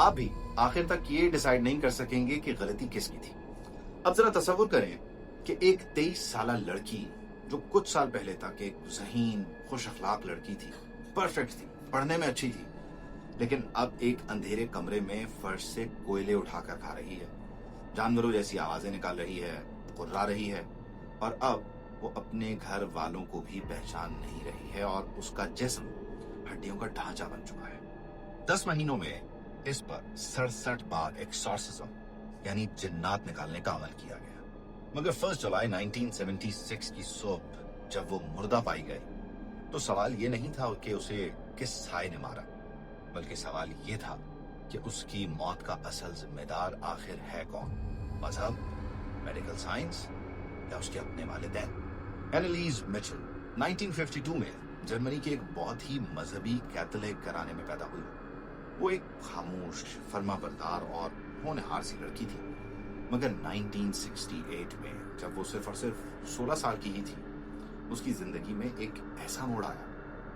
آپ بھی آخر تک یہ ڈیسائیڈ نہیں کر سکیں گے کہ غلطی کس کی تھی۔ اب ذرا تصور کریں کہ ایک 23 سالہ لڑکی جو کچھ سال پہلے تک ایک ذہین خوش اخلاق لڑکی تھی، پرفیکٹ تھی، پڑھنے میں اچھی تھی، لیکن اب ایک اندھیرے کمرے میں فرش سے کوئلے اٹھا کر کھا رہی ہے، جانوروں جیسی آوازیں نکال رہی ہے، قرا رہی ہے، اور اب وہ اپنے گھر والوں کو بھی پہچان نہیں رہی ہے اور اس کا جسم ہڈیوں کا ڈھانچہ بن چکا ہے۔ 10 مہینوں میں اس پر 67 بار ایکسورسزم یعنی جنات نکالنے کا عمل کیا گیا، مگر 1 جولائی 1976 کی صبح جب وہ مردہ پائی گئی تو سوال یہ نہیں تھا کہ اسے کس سائے نے مارا، بلکہ سوال یہ تھا کہ اس کی موت کا اصل ذمہ دار آخر ہے کون؟ مذہب، میڈیکل سائنس یا اس کے اپنے والدین؟ اینیلیز میچل 1952 میں جرمنی کے ایک بہت ہی مذہبی کیتھولک گھرانے میں پیدا ہوئی۔ وہ ایک خاموش، فرما بردار اور ہونہار سی لڑکی تھی، مگر 1968 میں جب وہ صرف اور صرف 16 سال کی ہی تھی، اس کی زندگی میں ایک ایسا موڑ آیا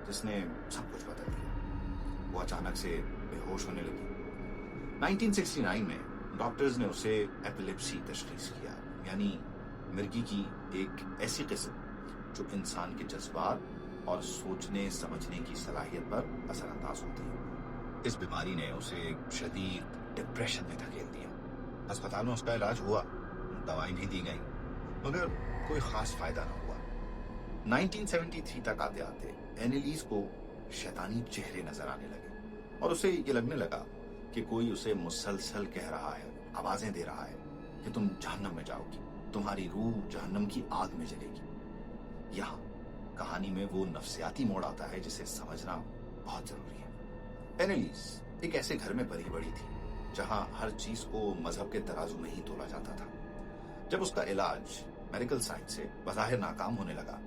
جس نے سب کچھ بدل دیا۔ وہ اچانک سے بے ہوش ہونے لگی۔ 1969 میں ڈاکٹرز نے اسے ایپیلیپسی تشخیص کیا، یعنی مرگی کی ایک ایسی قسم جو انسان کے جذبات اور سوچنے سمجھنے کی صلاحیت پر اثر انداز ہوتی ہے۔ اس بیماری نے اسے ایک شدید ڈپریشن میں دھکیل دیا۔ اسپتال میں اس کا علاج ہوا، دوائیں بھی دی گئیں، مگر کوئی خاص فائدہ نہ ہوا۔ 1973 تک آتے آتے اینیلیز کو شیطانی چہرے نظر آنے لگے اور اسے یہ لگنے لگا کہ کوئی اسے مسلسل کہہ رہا ہے، آوازیں دے رہا ہے کہ تم جہنم میں جاؤ گی، تمہاری روح جہنم کی آگ میں جلے گی۔ یہاں کہانی میں وہ نفسیاتی موڑ آتا ہے جسے سمجھنا بہت ضروری ہے۔ اینیلیز ایک ایسے گھر میں پلی بڑھی تھی جہاں ہر چیز کو مذہب کے ترازو میں ہی تولا جاتا تھا۔ جب اس کا علاج میڈیکل سائنس سے بظاہر ناکام ہونے لگا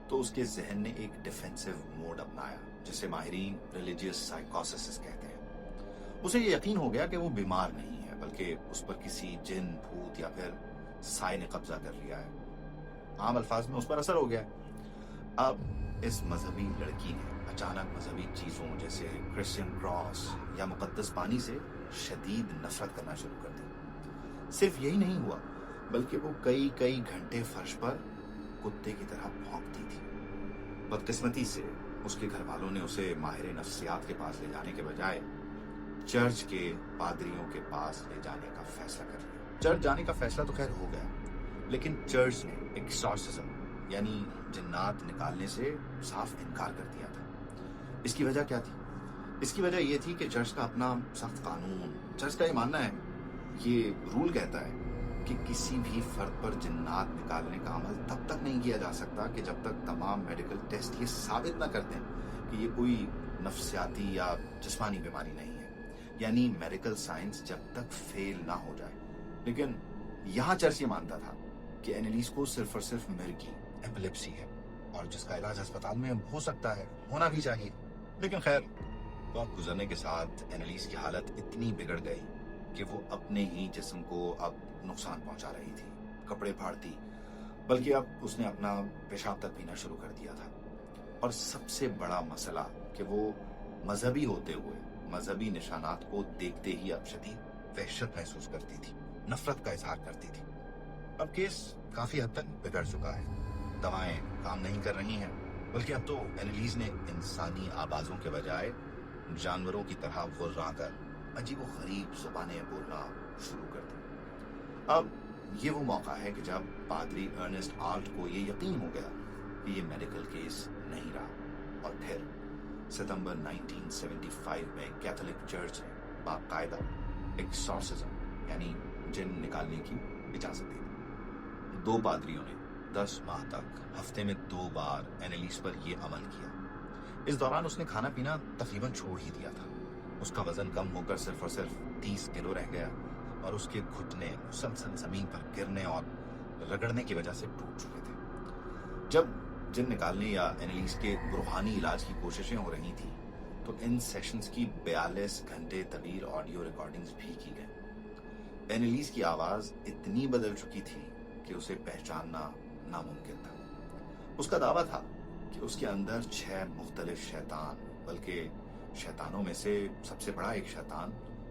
تو اس کے ذہن نے ایک ڈیفینسو موڈ اپنایا جسے ماہرین ریلیجیس سائیکوسس کہتے ہیں۔ اسے یہ یقین ہو گیا کہ وہ بیمار نہیں ہے، بلکہ اس پر کسی جن، بھوت یا پھر سائے نے قبضہ کر لیا ہے۔ عام الفاظ میں اس پر اثر ہو گیا۔ اب اس مذہبی لڑکی نے اچانک مذہبی چیزوں جیسے کرسچن کراس یا مقدس پانی سے شدید نفرت کرنا شروع کر دی۔ صرف یہی نہیں ہوا، بلکہ وہ کئی گھنٹے فرش پر کتے کی طرح بھونکتی تھی۔ بدقسمتی سے اس کے گھر والوں نے اسے ماہر نفسیات کے پاس لے جانے کے بجائے چرچ کے پادریوں کے پاس لے جانے کا فیصلہ کر لیا۔ چرچ جانے کا فیصلہ تو خیر ہو گیا، لیکن چرچ نے ایکسورسزم یعنی جنات نکالنے سے صاف انکار کر دیا تھا۔ اس کی وجہ کیا تھی؟ اس کی وجہ یہ تھی کہ چرچ کا اپنا سخت قانون، چرچ کا یہ ماننا ہے، یہ رول کہتا ہے کہ کسی بھی فرد پر جنات نکالنے کا عمل تب تک نہیں کیا جا سکتا کہ جب تک تمام میڈیکل ٹیسٹ یہ ثابت نہ کر دیں کہ یہ کوئی نفسیاتی یا جسمانی بیماری نہیں ہے، یعنی میڈیکل سائنس جب تک فیل نہ ہو جائے۔ لیکن یہاں چرچ یہ مانتا تھا کہ اینیلیز کو صرف اور صرف مرگی، ایپیلیپسی ہے، اور جس کا علاج ہسپتال میں ہو سکتا ہے، ہونا بھی چاہیے۔ لیکن خیر، وقت گزرنے کے ساتھ اینیلیز کی حالت اتنی بگڑ گئی کہ وہ اپنے ہی جسم کو اب نقصان پہنچا رہی تھی، کپڑے پھاڑتی، بلکہ اب اس نے اپنا پیشاب تک پینا شروع کر دیا تھا۔ اور سب سے بڑا مسئلہ کہ وہ مذہبی ہوتے ہوئے مذہبی نشانات کو دیکھتے ہی اب شدید وحشت محسوس کرتی تھی، نفرت کا اظہار کرتی تھی۔ اب کیس کافی حد تک بگڑ چکا ہے، دوائیں کام نہیں کر رہی ہیں، بلکہ اب تو اینیلیز نے انسانی آوازوں کے بجائے جانوروں کی طرح غرا کر عجیب و غریب زبانیں بولنا شروع کر دی۔ اب یہ وہ موقع ہے کہ جب پادری ارنسٹ آلٹ کو یہ یقین ہو گیا کہ یہ میڈیکل کیس نہیں رہا، اور پھر ستمبر 1975 میں کیتھولک چرچ نے باقاعدہ ایکسورسزم یعنی جن نکالنے کی اجازت دی۔ 2 پادریوں نے 10 ماہ تک ہفتے میں 2 بار اینیلیز پر یہ عمل کیا۔ اس دوران اس نے کھانا پینا تقریباً چھوڑ ہی دیا تھا۔ اس کا وزن کم ہو کر صرف اور صرف 30 کلو رہ گیا، اور اس کے گھٹنے مسلسل زمین پر گرنے اور رگڑنے کی وجہ سے ٹوٹ چکے تھے۔ جب جن نکالنے یا اینیلیز کے روحانی علاج کی کوششیں ہو رہی تھیں تو ان سیشنز کی 42 گھنٹے طویل آڈیو ریکارڈنگز بھی کی گئیں۔ اینیلیز کی آواز اتنی بدل چکی تھی کہ اسے پہچاننا ناممکن تھا۔ اس کا دعویٰ تھا کہ اس کے اندر 6 مختلف شیطان، بلکہ شیطانوں میں سے سب سے بڑا ایک شیطان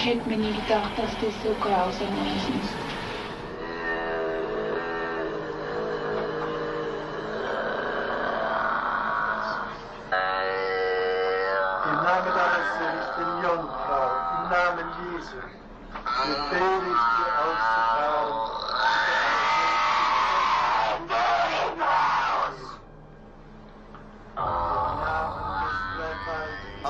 Hält mir nie gedacht, dass das so grausam ist. Im Namen deines Sohnes, den Jungfrau, im Namen Jesu, befehle ich dir auszufahren.